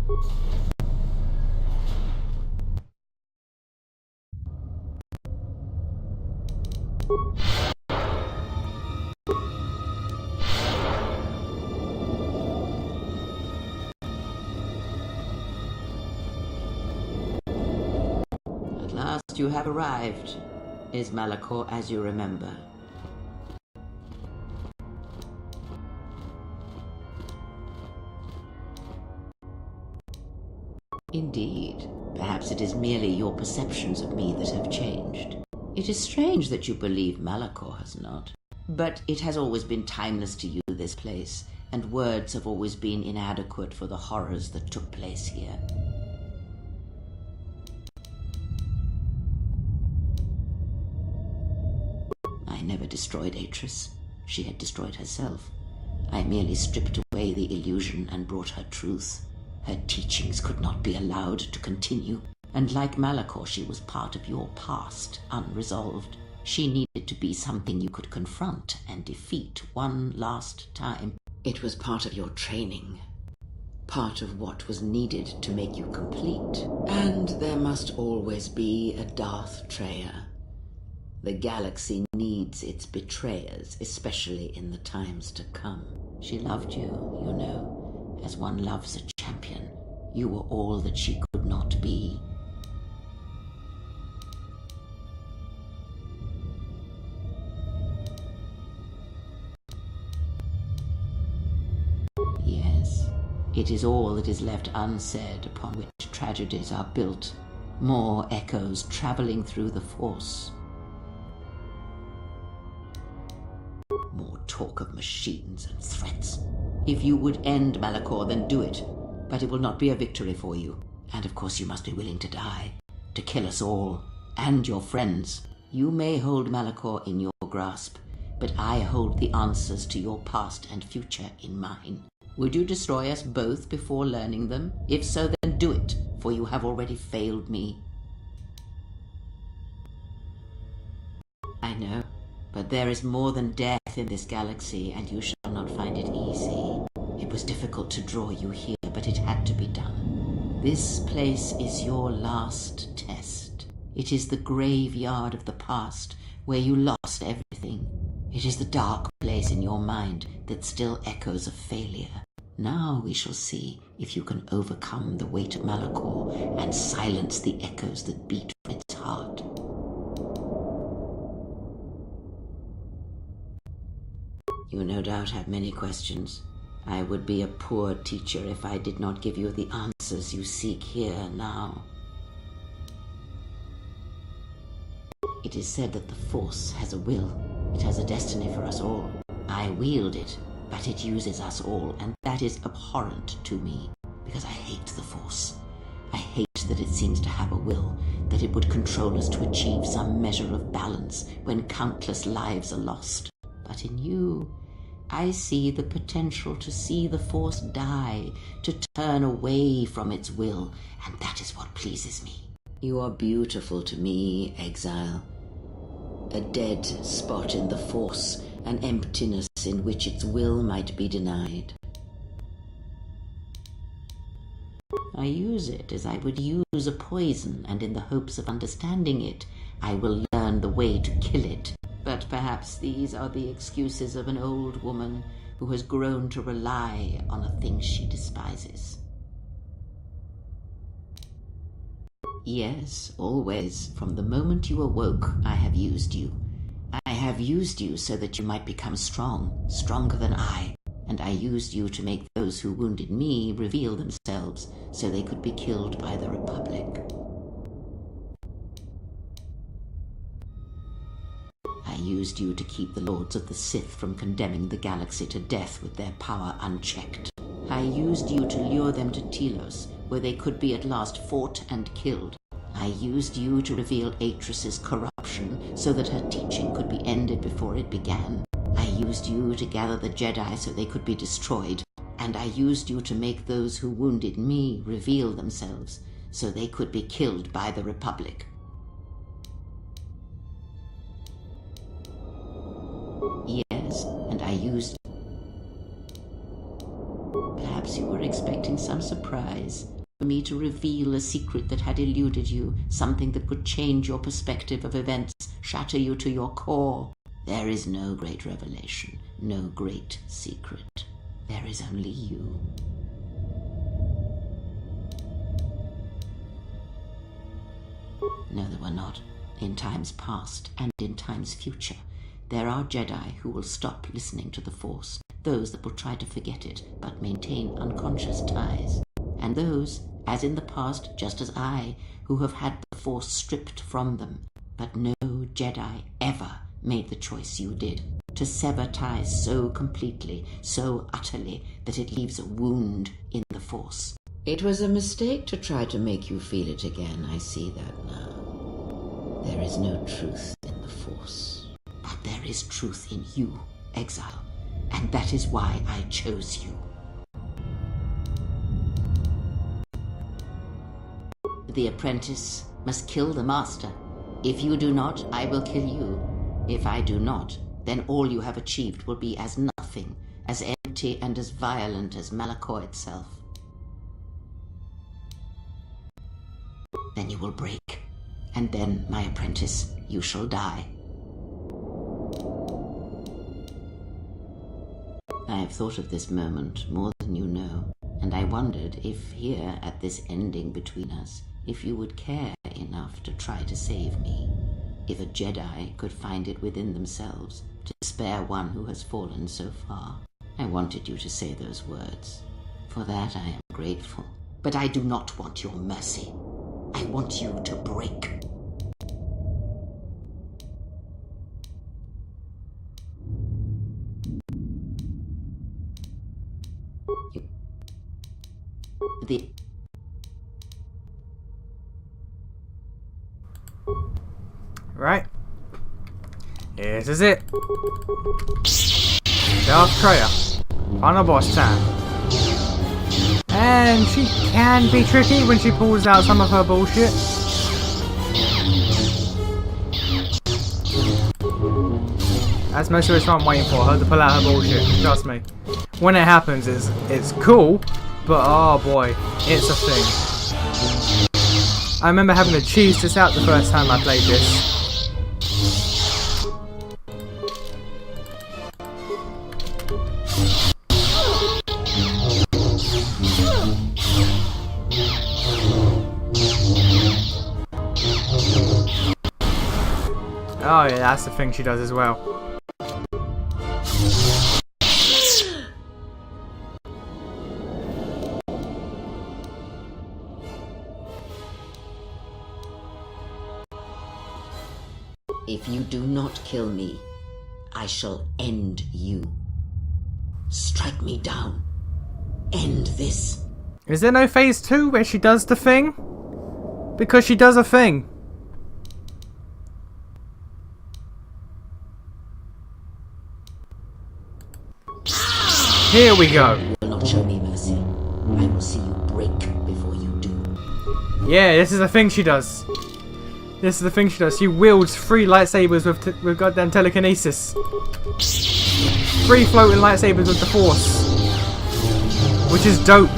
At last you have arrived. Is Malachor as you remember? Indeed. Perhaps it is merely your perceptions of me that have changed. It is strange that you believe Malachor has not. But it has always been timeless to you, this place, and words have always been inadequate for the horrors that took place here. I never destroyed Atris. She had destroyed herself. I merely stripped away the illusion and brought her truth. Her teachings could not be allowed to continue, and like Malachor, she was part of your past, unresolved. She needed to be something you could confront and defeat one last time. It was part of your training, part of what was needed to make you complete. And there must always be a Darth Treya. The galaxy needs its betrayers, especially in the times to come. She loved you, you know, as one loves a champion. You were all that she could not be. Yes, it is all that is left unsaid upon which tragedies are built. More echoes traveling through the Force. More talk of machines and threats. If you would end Malachor, then do it. But it will not be a victory for you. And of course you must be willing to die. To kill us all. And your friends. You may hold Malachor in your grasp, but I hold the answers to your past and future in mine. Would you destroy us both before learning them? If so, then do it, for you have already failed me. I know. But there is more than death in this galaxy, and you shall not find it easy. It was difficult to draw you here, but it had to be done. This place is your last test. It is the graveyard of the past, where you lost everything. It is the dark place in your mind that still echoes of failure. Now we shall see if you can overcome the weight of Malachor and silence the echoes that beat from its heart. You no doubt have many questions. I would be a poor teacher if I did not give you the answers you seek here now. It is said that the Force has a will. It has a destiny for us all. I wield it, but it uses us all, and that is abhorrent to me, because I hate the Force. I hate that it seems to have a will, that it would control us to achieve some measure of balance when countless lives are lost. But in you, I see the potential to see the Force die, to turn away from its will, and that is what pleases me. You are beautiful to me, Exile. A dead spot in the Force, an emptiness in which its will might be denied. I use it as I would use a poison, and in the hopes of understanding it, I will learn the way to kill it. But perhaps these are the excuses of an old woman who has grown to rely on a thing she despises. Yes, always. From the moment you awoke, I have used you. I have used you so that you might become strong, stronger than I. And I used you to make those who wounded me reveal themselves so they could be killed by the Republic. I used you to keep the Lords of the Sith from condemning the galaxy to death with their power unchecked. I used you to lure them to Telos, where they could be at last fought and killed. I used you to reveal Atris's corruption so that her teaching could be ended before it began. I used you to gather the Jedi so they could be destroyed. And I used you to make those who wounded me reveal themselves so they could be killed by the Republic. Yes, and I used... Perhaps Perhaps you were expecting some surprise. For me to reveal a secret that had eluded you, something that would change your perspective of events, shatter you to your core. There is no great revelation, no great secret. There is only you. No, there were not. In times past and in times future, there are Jedi who will stop listening to the Force, those that will try to forget it but maintain unconscious ties, and those, as in the past, just as I, who have had the Force stripped from them. But no Jedi ever made the choice you did, to sever ties so completely, so utterly, that it leaves a wound in the Force. It was a mistake to try to make you feel it again, I see that now. There is no truth in the Force, but there is truth in you, Exile, and that is why I chose you. The apprentice must kill the master. If you do not, I will kill you. If I do not, then all you have achieved will be as nothing, as empty and as violent as Malachor itself. Then you will break, and then, my apprentice, you shall die. I have thought of this moment more than you know, and I wondered if here, at this ending between us, if you would care enough to try to save me. If a Jedi could find it within themselves to spare one who has fallen so far. I wanted you to say those words. For that I am grateful. But I do not want your mercy. I want you to break. Right. This is it. Darth Troya. Final boss time. And she can be tricky when she pulls out some of her bullshit. That's most of what I'm waiting for, her to pull out her bullshit. Trust me. When it happens, it's cool, but oh boy, it's a thing. I remember having to cheese this out the first time I played this. Oh yeah, that's the thing she does as well. If you do not kill me, I shall end you. Strike me down. End this. Is there no phase 2 where she does the thing? Because she does a thing. Here we go. You will not show me mercy. I will see you break before you do. Yeah, this is the thing she does. This is the thing she does. She wields 3 lightsabers with goddamn telekinesis. 3 floating lightsabers with the Force. Which is dope.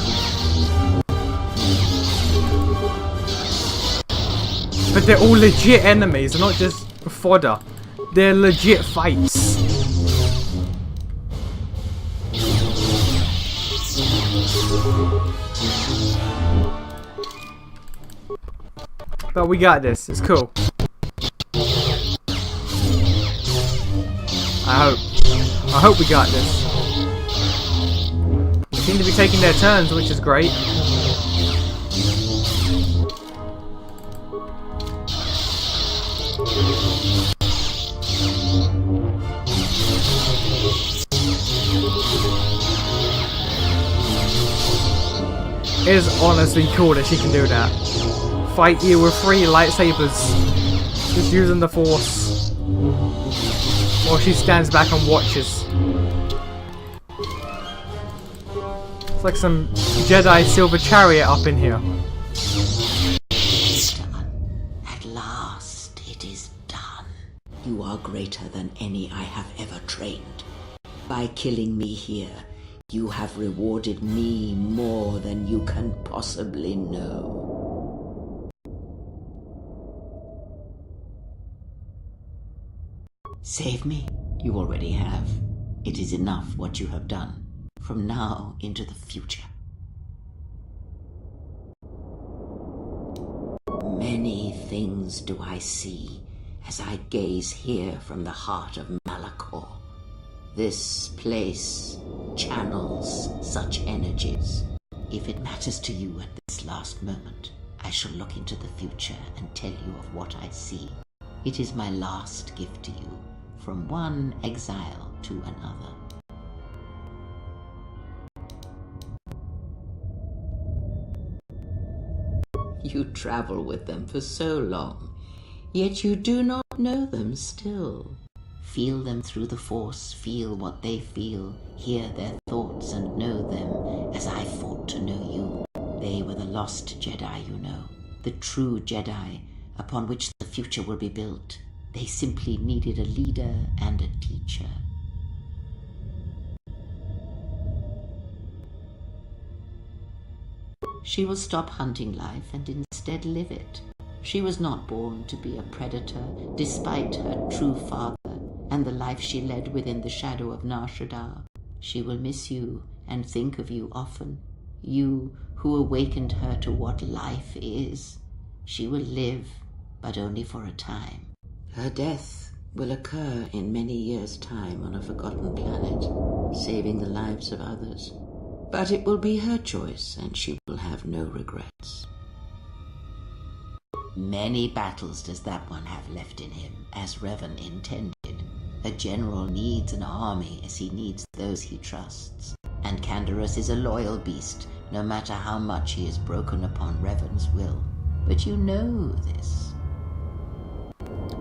But they're all legit enemies. They're not just fodder. They're legit fights. But we got this. It's cool. I hope we got this. They seem to be taking their turns, which is great. It is honestly cool that she can do that. Fight you with 3 lightsabers, just using the Force, while she stands back and watches. It's like some Jedi silver chariot up in here. Done. At last it is done. You are greater than any I have ever trained. By killing me here, You have rewarded me more than you can possibly know. Save me? You already have. It is enough what you have done, from now into the future. Many things do I see as I gaze here from the heart of Malachor. This place channels such energies. If it matters to you at this last moment, I shall look into the future and tell you of what I see. It is my last gift to you, from one exile to another. You travel with them for so long, yet you do not know them still. Feel them through the Force, feel what they feel, hear their thoughts and know them as I fought to know you. They were the lost Jedi, you know, the true Jedi upon which the future will be built. They simply needed a leader and a teacher. She will stop hunting life and instead live it. She was not born to be a predator, despite her true father and the life she led within the shadow of Nar Shaddaa. She will miss you and think of you often, you who awakened her to what life is. She will live, but only for a time. Her death will occur in many years' time on a forgotten planet, saving the lives of others. But it will be her choice, and she will have no regrets. Many battles does that one have left in him, as Revan intended. A general needs an army as he needs those he trusts. And Canderous is a loyal beast, no matter how much he is broken upon Revan's will. But you know this.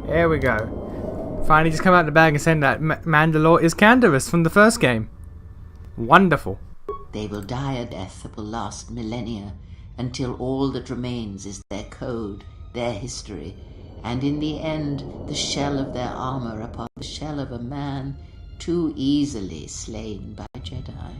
Here we go. Finally just come out the bag and saying that Mandalore is Canderous from the first game. Wonderful. They will die a death that will last millennia, until all that remains is their code, their history, and in the end, the shell of their armor upon the shell of a man too easily slain by Jedi.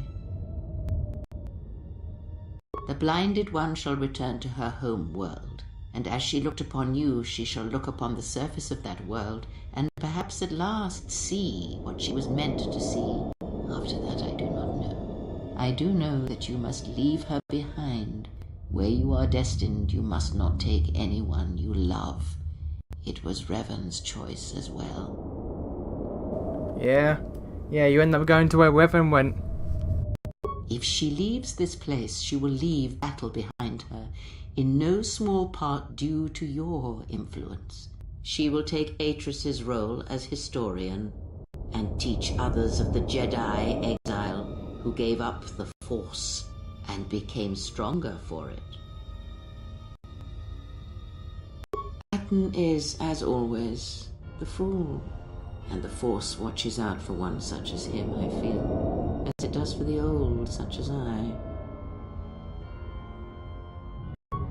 The blinded one shall return to her home world, and as she looked upon you, she shall look upon the surface of that world, and perhaps at last see what she was meant to see. After that, I do not know. I do know that you must leave her behind. Where you are destined, you must not take anyone you love. It was Revan's choice as well. Yeah, you end up going to where Revan went. If she leaves this place, she will leave battle behind her, in no small part due to your influence. She will take Atris's role as historian, and teach others of the Jedi exile who gave up the Force and became stronger for it. Patton is, as always, the fool, and the Force watches out for one such as him, I feel, as it does for the old such as I.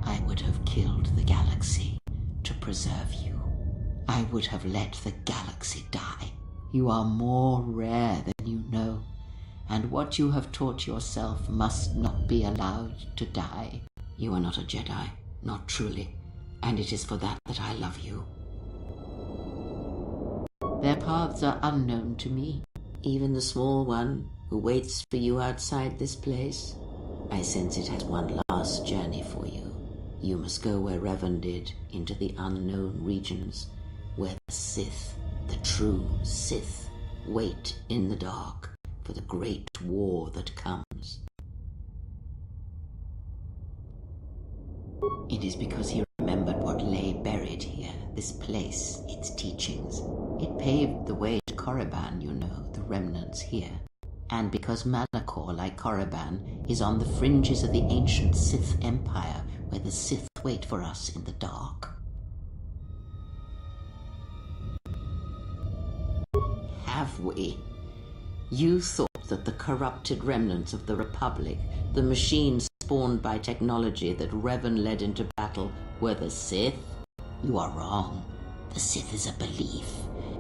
I would have killed the galaxy to preserve you. I would have let the galaxy die. You are more rare than you know, and what you have taught yourself must not be allowed to die. You are not a Jedi, not truly, and it is for that that I love you. Their paths are unknown to me, even the small one who waits for you outside this place. I sense it has one last journey for you. You must go where Revan did, into the unknown regions, where the Sith, the true Sith, wait in the dark for the great war that comes. It is because he remembered what lay buried here, this place, its teachings. It paved the way to Korriban, you know, the remnants here. And because Malachor, like Korriban, is on the fringes of the ancient Sith Empire, where the Sith wait for us in the dark. Have we? You thought that the corrupted remnants of the Republic, the machines spawned by technology that Revan led into battle, were the Sith? You are wrong. The Sith is a belief,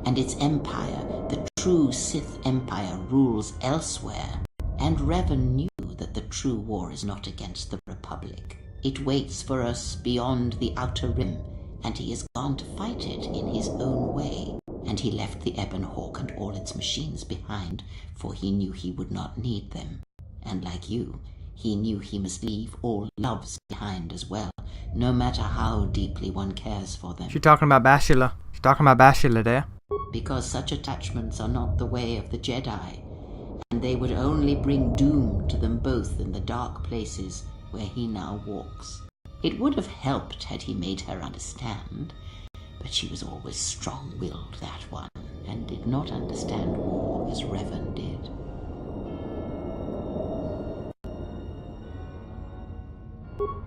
and its empire, the true Sith Empire, rules elsewhere, And Revan knew that the true war is not against the Republic. It waits for us beyond the Outer Rim, and he is gone to fight it in his own way. And he left the Ebon Hawk and all its machines behind, for he knew he would not need them. And like you, he knew he must leave all loves behind as well, no matter how deeply one cares for them. She's talking about Bashila. She's talking about Bashila there. Because such attachments are not the way of the Jedi, and they would only bring doom to them both in the dark places where he now walks. It would have helped had he made her understand, but she was always strong-willed, that one, and did not understand war as Revan did.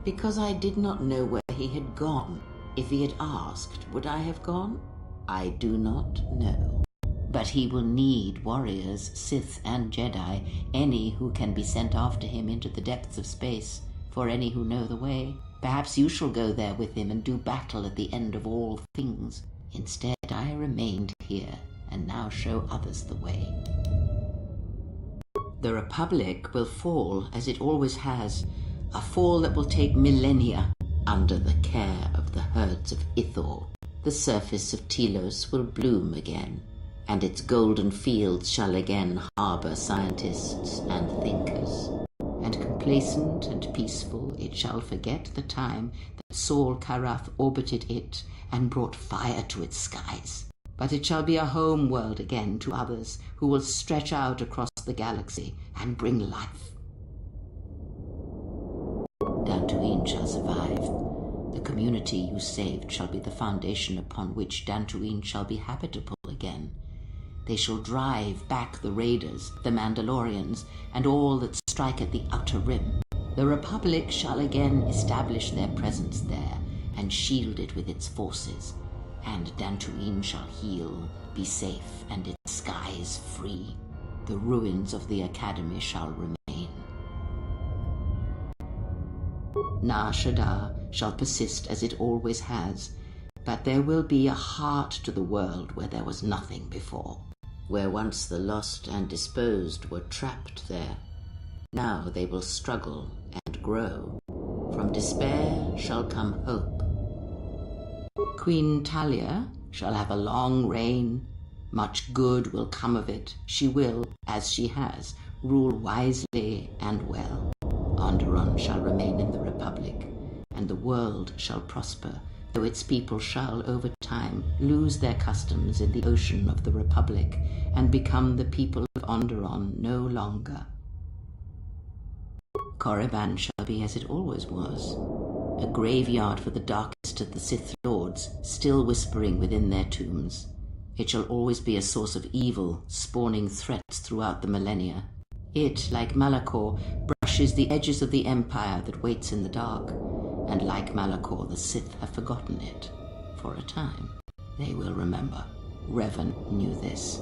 Because I did not know where he had gone. If he had asked, would I have gone? I do not know. But he will need warriors, Sith and Jedi, any who can be sent after him into the depths of space, for any who know the way. Perhaps you shall go there with him and do battle at the end of all things. Instead, I remained here, and now show others the way. The Republic will fall, as it always has, a fall that will take millennia under the care of the herds of Ithor. The surface of Telos will bloom again, and its golden fields shall again harbor scientists and thinkers. And complacent and peaceful, it shall forget the time that Saul Karath orbited it and brought fire to its skies. But it shall be a home world again to others who will stretch out across the galaxy and bring life. Dantooine shall survive. The community you saved shall be the foundation upon which Dantooine shall be habitable again. They shall drive back the Raiders, the Mandalorians, and all that strike at the Outer Rim. The Republic shall again establish their presence there, and shield it with its forces. And Dantooine shall heal, be safe, and its skies free. The ruins of the Academy shall remain. Nar Shaddaa shall persist as it always has, but there will be a heart to the world where there was nothing before. Where once the lost and disposed were trapped there, now they will struggle and grow. From despair shall come hope. Queen Talia shall have a long reign. Much good will come of it. She will, as she has, rule wisely and well. Onderon shall remain in the Republic, and the world shall prosper, though its people shall, over time, lose their customs in the ocean of the Republic, and become the people of Onderon no longer. Korriban shall be as it always was, a graveyard for the darkest of the Sith Lords, still whispering within their tombs. It shall always be a source of evil, spawning threats throughout the millennia. It, like Malachor, brushes the edges of the Empire that waits in the dark, and like Malachor, the Sith have forgotten it. For a time, they will remember. Revan knew this.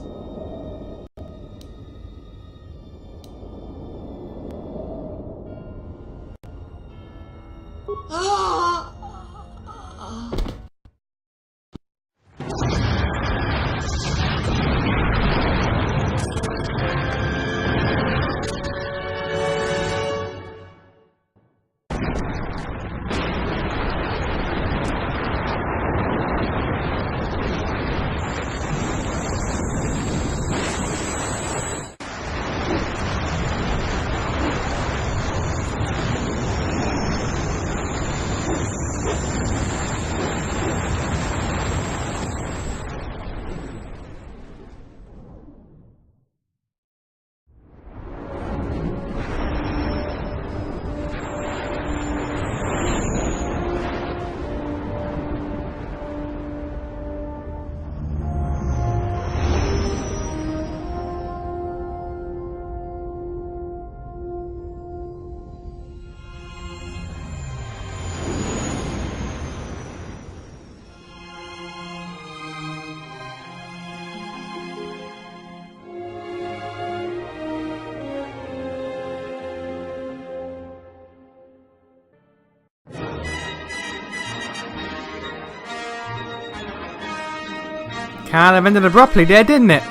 Kind of ended abruptly there, didn't it?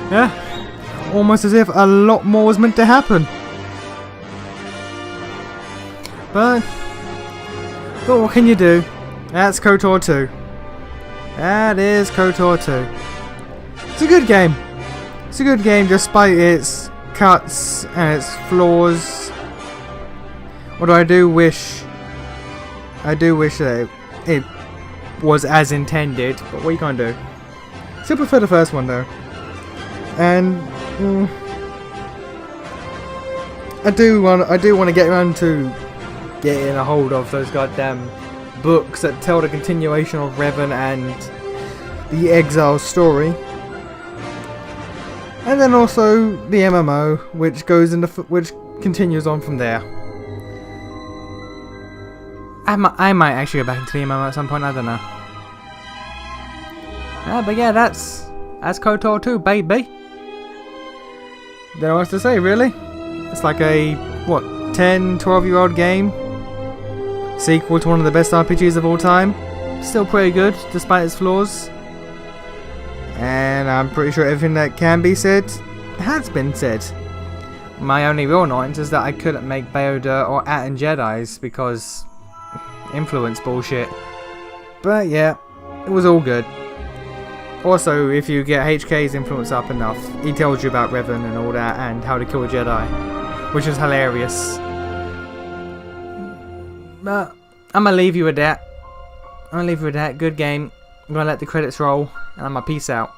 Yeah. almost as if a lot more was meant to happen. But what can you do? That's KotOR 2. That is KotOR 2. It's a good game. It's a good game despite its cuts and its flaws. Although I do wish that it was as intended, but what you gonna do? Still prefer the first one though. And I do want to get around to getting a hold of those goddamn books that tell the continuation of Revan and the Exile story, and then also the MMO, which which continues on from there. I might actually go back into the MMO at some point. I don't know. But yeah, that's KotOR 2, baby. Don't know what to say, really. It's like a, what, 10, 12-year-old game? Sequel to one of the best RPGs of all time. Still pretty good, despite its flaws. And I'm pretty sure everything that can be said has been said. My only real annoyance is that I couldn't make Bayoda or Atten Jedis because influence bullshit. But yeah, it was all good. Also, if you get HK's influence up enough, he tells you about Revan and all that and how to kill a Jedi, which is hilarious. But I'm gonna leave you with that. Good game. I'm gonna let the credits roll, and I'm gonna peace out.